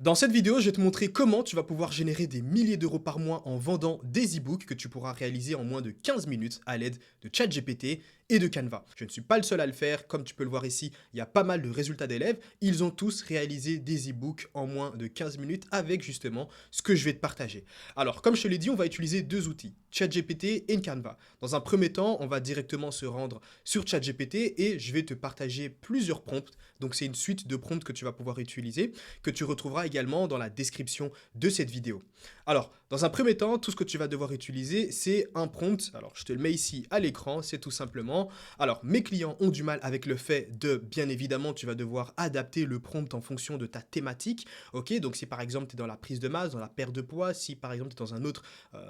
Dans cette vidéo, je vais te montrer comment tu vas pouvoir générer des milliers d'euros par mois en vendant des e-books que tu pourras réaliser en moins de 15 minutes à l'aide de ChatGPT et de Canva. Je ne suis pas le seul à le faire, comme tu peux le voir ici, il y a pas mal de résultats d'élèves, ils ont tous réalisé des e-books en moins de 15 minutes avec justement ce que je vais te partager. Alors, comme je te l'ai dit, on va utiliser deux outils, ChatGPT et Canva. Dans un premier temps, on va directement se rendre sur ChatGPT et je vais te partager plusieurs prompts. Donc c'est une suite de prompts que tu vas pouvoir utiliser, que tu retrouveras également dans la description de cette vidéo. Alors, dans un premier temps, tout ce que tu vas devoir utiliser, c'est un prompt. Alors, je te le mets ici à l'écran, c'est tout simplement. Alors, mes clients ont du mal avec le fait de, bien évidemment, tu vas devoir adapter le prompt en fonction de ta thématique. Ok, donc si par exemple tu es dans la prise de masse, dans la perte de poids, si par exemple tu es dans un autre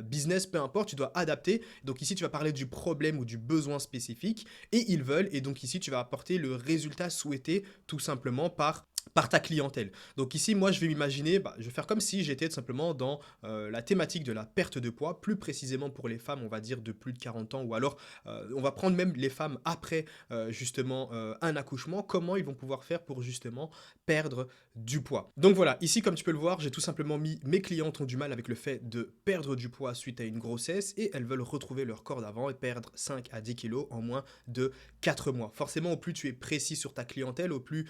business, peu importe, tu dois adapter. Donc ici, tu vas parler du problème ou du besoin spécifique et ils veulent. Et donc ici, tu vas apporter le résultat souhaité tout simplement par ta clientèle. Donc ici, moi, je vais m'imaginer, je vais faire comme si j'étais tout simplement dans la thématique de la perte de poids, plus précisément pour les femmes, on va dire de plus de 40 ans, ou alors on va prendre même les femmes après justement un accouchement, comment ils vont pouvoir faire pour justement perdre du poids. Donc voilà, ici, comme tu peux le voir, j'ai tout simplement mis mes clientes ont du mal avec le fait de perdre du poids suite à une grossesse et elles veulent retrouver leur corps d'avant et perdre 5 à 10 kilos en moins de 4 mois. Forcément, au plus tu es précis sur ta clientèle, au plus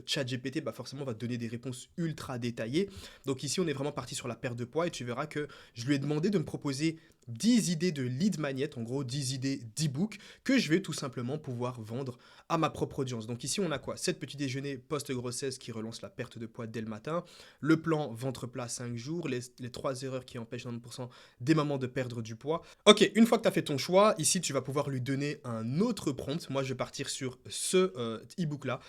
ChatGPT forcément va te donner des réponses ultra détaillées. Donc ici, on est vraiment parti sur la perte de poids et tu verras que je lui ai demandé de me proposer 10 idées de lead magnet, en gros 10 idées d'e-book que je vais tout simplement pouvoir vendre à ma propre audience. Donc ici, on a quoi? 7 petits déjeuners post-grossesse qui relance la perte de poids dès le matin, le plan ventre plat 5 jours, les 3 erreurs qui empêchent 90% des mamans de perdre du poids. Ok, une fois que tu as fait ton choix, ici, tu vas pouvoir lui donner un autre prompt. Moi, je vais partir sur ce e-book là,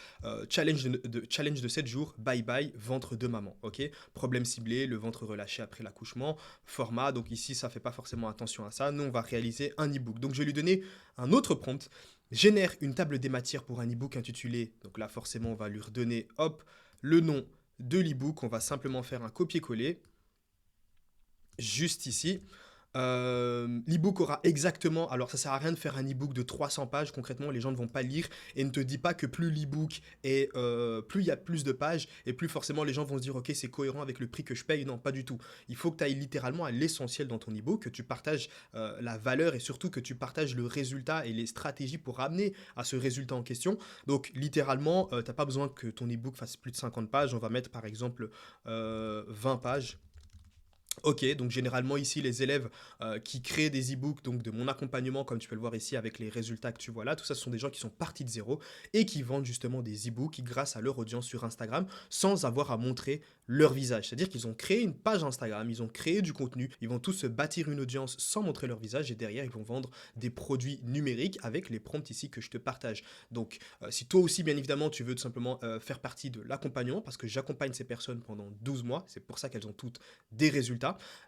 challenge de 7 jours, bye bye, ventre de maman, ok? Problème ciblé, le ventre relâché après l'accouchement, format, donc ici ça fait pas forcément attention à ça, nous on va réaliser un e-book. Donc je vais lui donner un autre prompt, génère une table des matières pour un e-book intitulé, donc là forcément on va lui redonner, hop, le nom de l'e-book, on va simplement faire un copier-coller, juste ici. L'e-book aura exactement, alors ça sert à rien de faire un e-book de 300 pages, concrètement les gens ne vont pas lire et ne te dis pas que plus l'e-book est, plus il y a plus de pages et plus forcément les gens vont se dire ok c'est cohérent avec le prix que je paye, non pas du tout. Il faut que tu ailles littéralement à l'essentiel dans ton e-book, que tu partages la valeur et surtout que tu partages le résultat et les stratégies pour amener à ce résultat en question. Donc littéralement, tu n'as pas besoin que ton e-book fasse plus de 50 pages, on va mettre par exemple 20 pages. Ok, donc généralement ici les élèves qui créent des e-books, donc de mon accompagnement, comme tu peux le voir ici avec les résultats que tu vois là, tout ça ce sont des gens qui sont partis de zéro et qui vendent justement des e-books grâce à leur audience sur Instagram sans avoir à montrer leur visage. C'est-à-dire qu'ils ont créé une page Instagram, ils ont créé du contenu, ils vont tous se bâtir une audience sans montrer leur visage et derrière ils vont vendre des produits numériques avec les prompts ici que je te partage. Donc si toi aussi bien évidemment tu veux tout simplement faire partie de l'accompagnement, parce que j'accompagne ces personnes pendant 12 mois, c'est pour ça qu'elles ont toutes des résultats.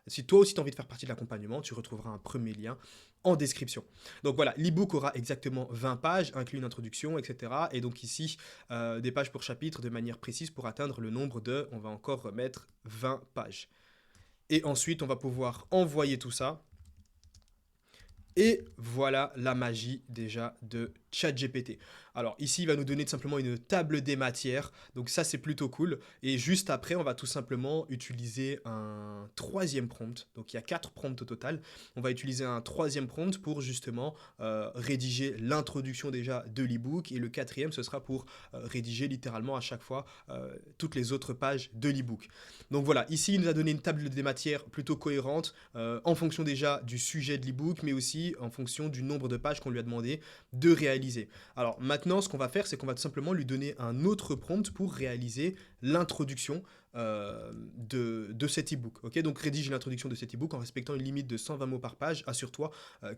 Si toi aussi tu as envie de faire partie de l'accompagnement, tu retrouveras un premier lien en description. Donc voilà, l'e-book aura exactement 20 pages, inclut une introduction, etc. Et donc ici, des pages pour chapitre de manière précise pour atteindre le nombre de, on va encore remettre 20 pages. Et ensuite, on va pouvoir envoyer tout ça. Et voilà la magie déjà de ChatGPT. Alors ici, il va nous donner tout simplement une table des matières. Donc ça, c'est plutôt cool. Et juste après, on va tout simplement utiliser un troisième prompt. Donc il y a 4 prompts au total. On va utiliser un troisième prompt pour justement rédiger l'introduction déjà de l'e-book. Et le quatrième, ce sera pour rédiger littéralement à chaque fois toutes les autres pages de l'e-book. Donc voilà, ici, il nous a donné une table des matières plutôt cohérente en fonction déjà du sujet de l'e-book, mais aussi en fonction du nombre de pages qu'on lui a demandé de réaliser. Alors maintenant, ce qu'on va faire, c'est qu'on va tout simplement lui donner un autre prompt pour réaliser l'introduction de cet e-book. Okay, donc rédige l'introduction de cet e-book en respectant une limite de 120 mots par page. Assure-toi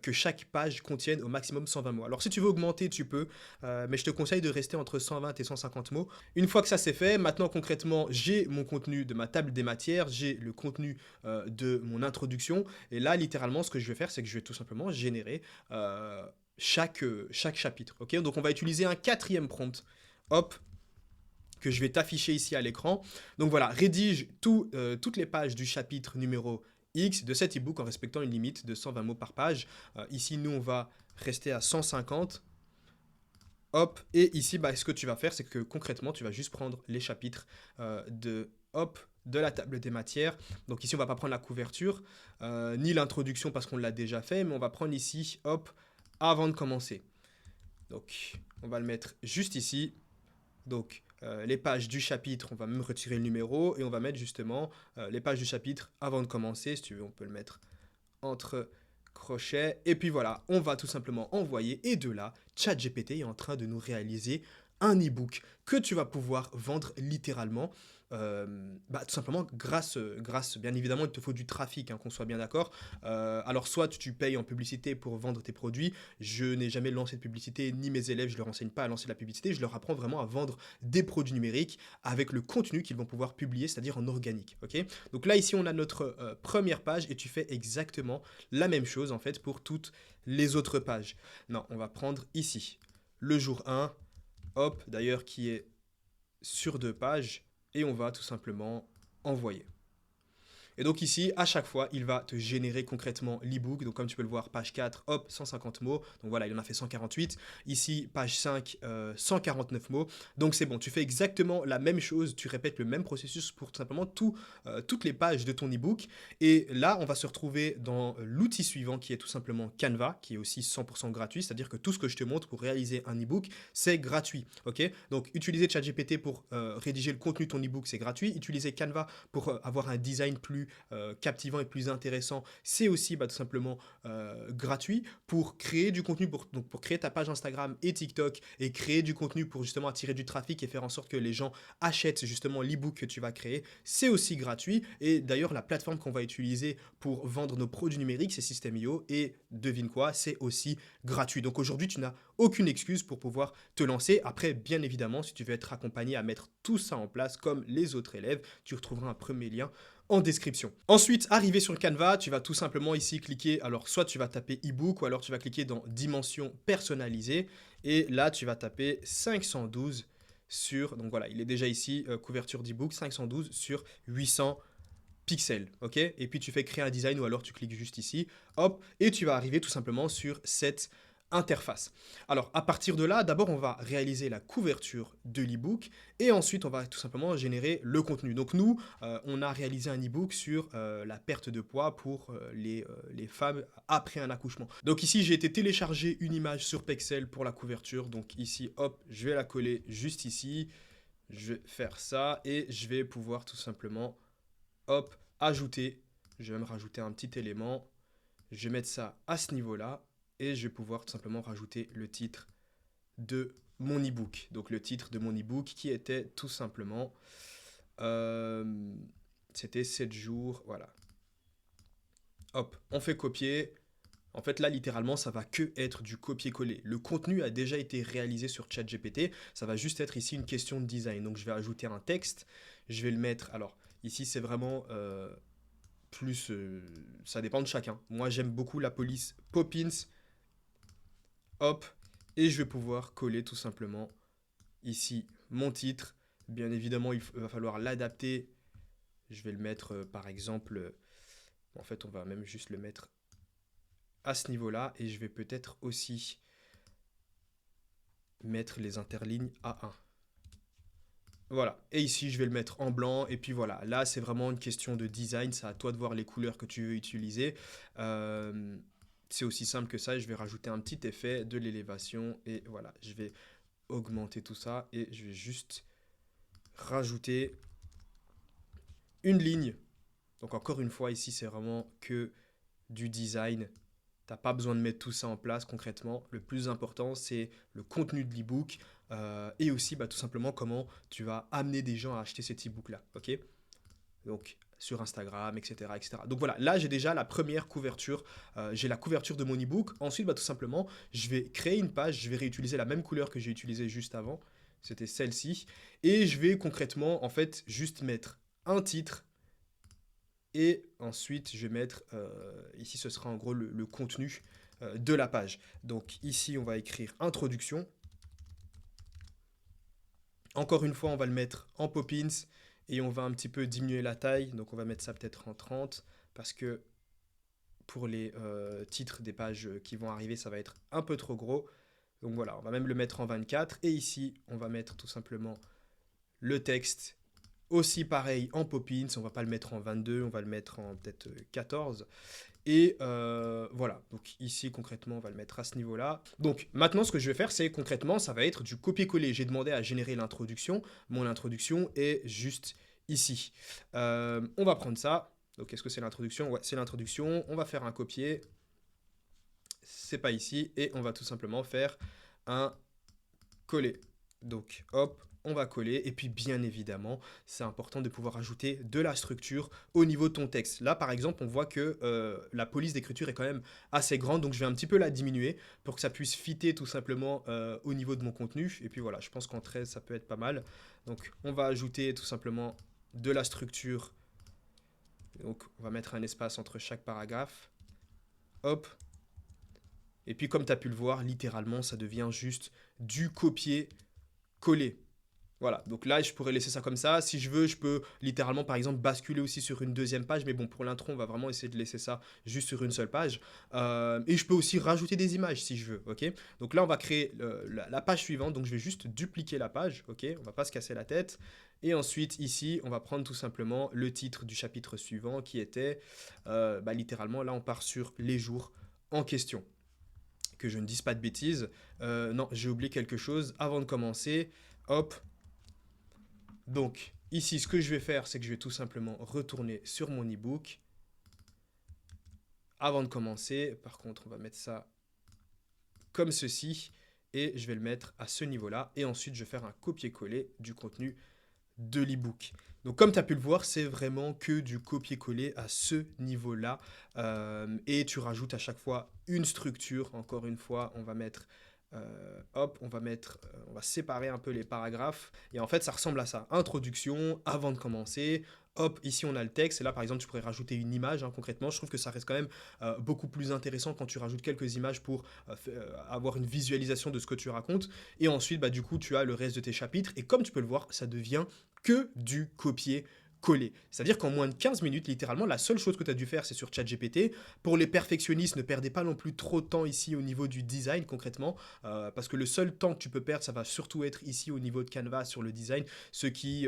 que chaque page contienne au maximum 120 mots. Alors si tu veux augmenter, tu peux, mais je te conseille de rester entre 120 et 150 mots. Une fois que ça c'est fait, maintenant concrètement, j'ai mon contenu de ma table des matières, j'ai le contenu de mon introduction, et là littéralement ce que je vais faire, c'est que je vais tout simplement générer chaque chapitre. Okay, donc on va utiliser un quatrième prompt. Hop, que je vais t'afficher ici à l'écran. Donc voilà, rédige toutes les pages du chapitre numéro X de cet e-book en respectant une limite de 120 mots par page. Ici, nous, on va rester à 150. Hop, et ici, ce que tu vas faire, c'est que concrètement, tu vas juste prendre les chapitres hop, de la table des matières. Donc ici, on va pas prendre la couverture, ni l'introduction parce qu'on l'a déjà fait, mais on va prendre ici, hop, avant de commencer. Donc, on va le mettre juste ici. Donc, les pages du chapitre, on va même retirer le numéro et on va mettre justement les pages du chapitre avant de commencer. Si tu veux, on peut le mettre entre crochets. Et puis voilà, on va tout simplement envoyer. Et de là, ChatGPT est en train de nous réaliser un e-book que tu vas pouvoir vendre littéralement. Tout simplement grâce, bien évidemment, il te faut du trafic, hein, qu'on soit bien d'accord. Alors, soit tu payes en publicité pour vendre tes produits. Je n'ai jamais lancé de publicité, ni mes élèves, je leur enseigne pas à lancer de la publicité. Je leur apprends vraiment à vendre des produits numériques avec le contenu qu'ils vont pouvoir publier, c'est-à-dire en organique. Ok. Donc là, ici, on a notre première page et tu fais exactement la même chose en fait pour toutes les autres pages. Non, on va prendre ici le jour 1, hop, d'ailleurs qui est sur 2 pages, et on va tout simplement envoyer. Et donc ici, à chaque fois, il va te générer concrètement l'ebook. Donc comme tu peux le voir, page 4, hop, 150 mots. Donc voilà, il en a fait 148. Ici, page 5, 149 mots. Donc c'est bon, tu fais exactement la même chose, tu répètes le même processus pour tout simplement toutes les pages de ton ebook. Et là, on va se retrouver dans l'outil suivant qui est tout simplement Canva, qui est aussi 100% gratuit. C'est-à-dire que tout ce que je te montre pour réaliser un ebook, c'est gratuit. Ok. Donc utiliser ChatGPT pour rédiger le contenu de ton ebook, c'est gratuit. Utiliser Canva pour avoir un design plus captivant et plus intéressant, c'est aussi tout simplement gratuit pour créer du contenu, pour créer ta page Instagram et TikTok et créer du contenu pour justement attirer du trafic et faire en sorte que les gens achètent justement l'ebook que tu vas créer, c'est aussi gratuit. Et d'ailleurs, la plateforme qu'on va utiliser pour vendre nos produits numériques, c'est System.io, et devine quoi, c'est aussi gratuit. Donc aujourd'hui, tu n'as aucune excuse pour pouvoir te lancer. Après, bien évidemment, si tu veux être accompagné à mettre tout ça en place comme les autres élèves, tu retrouveras un premier lien en description. Ensuite, arrivé sur Canva, tu vas tout simplement ici cliquer, alors soit tu vas taper ebook ou alors tu vas cliquer dans dimension personnalisée et là tu vas taper 512 sur, donc voilà, il est déjà ici, couverture d'ebook, 512 sur 800 pixels, ok. Et puis tu fais créer un design ou alors tu cliques juste ici, hop, et tu vas arriver tout simplement sur cette interface. Alors à partir de là, d'abord on va réaliser la couverture de l'ebook et ensuite on va tout simplement générer le contenu. Donc nous, on a réalisé un ebook sur la perte de poids pour les femmes après un accouchement. Donc ici j'ai été télécharger une image sur Pexel pour la couverture. Donc ici, hop, je vais la coller juste ici. Je vais faire ça et je vais pouvoir tout simplement, hop, ajouter. Je vais même rajouter un petit élément. Je vais mettre ça à ce niveau-là et je vais pouvoir tout simplement rajouter le titre de mon ebook. Donc le titre de mon ebook qui était tout simplement, c'était 7 jours, voilà. Hop, on fait copier. En fait, là, littéralement, ça va que être du copier-coller. Le contenu a déjà été réalisé sur ChatGPT. Ça va juste être ici une question de design. Donc, je vais ajouter un texte. Je vais le mettre. Alors, ici, c'est vraiment plus. Ça dépend de chacun. Moi, j'aime beaucoup la police Poppins. Hop. Et je vais pouvoir coller tout simplement ici mon titre. Bien évidemment, il va falloir l'adapter. Je vais le mettre, par exemple. En fait, on va même juste le mettre à ce niveau-là. Et je vais peut-être aussi mettre les interlignes à 1. Voilà, et ici je vais le mettre en blanc, et puis voilà, là c'est vraiment une question de design, c'est à toi de voir les couleurs que tu veux utiliser. Euh, c'est aussi simple que ça, je vais rajouter un petit effet de l'élévation, et voilà, je vais augmenter tout ça, et je vais juste rajouter une ligne. Donc encore une fois, ici c'est vraiment que du design. T'as pas besoin de mettre tout ça en place concrètement. Le plus important, c'est le contenu de l'ebook et aussi tout simplement comment tu vas amener des gens à acheter cet ebook-là. Ok. Donc sur Instagram, etc., etc. Donc voilà, là j'ai déjà la première couverture. J'ai la couverture de mon ebook. Ensuite, tout simplement, je vais créer une page. Je vais réutiliser la même couleur que j'ai utilisée juste avant. C'était celle-ci. Et je vais concrètement, en fait, juste mettre un titre et ensuite, je vais mettre, ici ce sera en gros le contenu de la page. Donc ici, on va écrire introduction. Encore une fois, on va le mettre en Poppins et on va un petit peu diminuer la taille. Donc on va mettre ça peut-être en 30 parce que pour les titres des pages qui vont arriver, ça va être un peu trop gros. Donc voilà, on va même le mettre en 24. Et ici, on va mettre tout simplement le texte Aussi pareil en Poppins, on va pas le mettre en 22, on va le mettre en peut-être 14. Et voilà, donc ici concrètement on va le mettre à ce niveau-là. Donc maintenant ce que je vais faire c'est concrètement ça va être du copier-coller. J'ai demandé à générer l'introduction, mon introduction est juste ici. On va prendre ça, donc est-ce que c'est l'introduction? Ouais c'est l'introduction, on va faire un copier, c'est pas ici, et on va tout simplement faire un coller. Donc hop, on va coller, et puis bien évidemment, c'est important de pouvoir ajouter de la structure au niveau de ton texte. Là par exemple, on voit que la police d'écriture est quand même assez grande, donc je vais un petit peu la diminuer pour que ça puisse fitter tout simplement au niveau de mon contenu. Et puis voilà, je pense qu'en 13 ça peut être pas mal. Donc on va ajouter tout simplement de la structure. Donc on va mettre un espace entre chaque paragraphe. Hop. Et puis comme tu as pu le voir, littéralement ça devient juste du copier-coller. Voilà, donc là, je pourrais laisser ça comme ça. Si je veux, je peux littéralement, par exemple, basculer aussi sur une deuxième page. Mais bon, pour l'intro, on va vraiment essayer de laisser ça juste sur une seule page. Et je peux aussi rajouter des images si je veux, ok? Donc là, on va créer la page suivante. Donc je vais juste dupliquer la page, ok? On va pas se casser la tête. Et ensuite, ici, on va prendre tout simplement le titre du chapitre suivant qui était, littéralement, là, on part sur les jours en question. Que je ne dise pas de bêtises. Non, j'ai oublié quelque chose. Avant de commencer, hop, donc, ici, ce que je vais faire, c'est que je vais tout simplement retourner sur mon ebook. Avant de commencer, par contre, on va mettre ça comme ceci. Et je vais le mettre à ce niveau-là. Et ensuite, je vais faire un copier-coller du contenu de l'ebook. Donc, comme tu as pu le voir, c'est vraiment que du copier-coller à ce niveau-là. Et tu rajoutes à chaque fois une structure. Encore une fois, on va mettre hop, on va séparer un peu les paragraphes. Et en fait, ça ressemble à ça. Introduction, avant de commencer. Hop, ici on a le texte. Et là, par exemple, tu pourrais rajouter une image. Hein, concrètement, je trouve que ça reste quand même beaucoup plus intéressant quand tu rajoutes quelques images pour avoir une visualisation de ce que tu racontes. Et ensuite, du coup, tu as le reste de tes chapitres. Et comme tu peux le voir, ça devient que du copier coller. C'est-à-dire qu'en moins de 15 minutes, littéralement, la seule chose que tu as dû faire, c'est sur ChatGPT. Pour les perfectionnistes, ne perdez pas non plus trop de temps ici au niveau du design, concrètement, parce que le seul temps que tu peux perdre, ça va surtout être ici au niveau de Canva sur le design. Ceux qui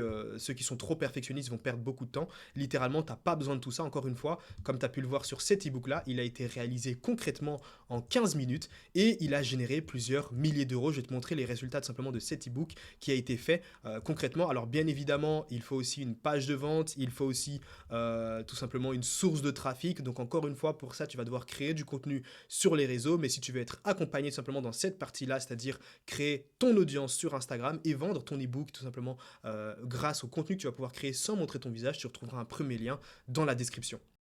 sont trop perfectionnistes vont perdre beaucoup de temps. Littéralement, tu n'as pas besoin de tout ça. Encore une fois, comme tu as pu le voir sur cet e-book-là, il a été réalisé concrètement en 15 minutes et il a généré plusieurs milliers d'euros. Je vais te montrer les résultats tout simplement de cet e-book qui a été fait concrètement. Alors bien évidemment, il faut aussi une page de vente, il faut aussi tout simplement une source de trafic. Donc encore une fois, pour ça, tu vas devoir créer du contenu sur les réseaux. Mais si tu veux être accompagné tout simplement dans cette partie-là, c'est-à-dire créer ton audience sur Instagram et vendre ton e-book tout simplement grâce au contenu que tu vas pouvoir créer sans montrer ton visage, tu retrouveras un premier lien dans la description.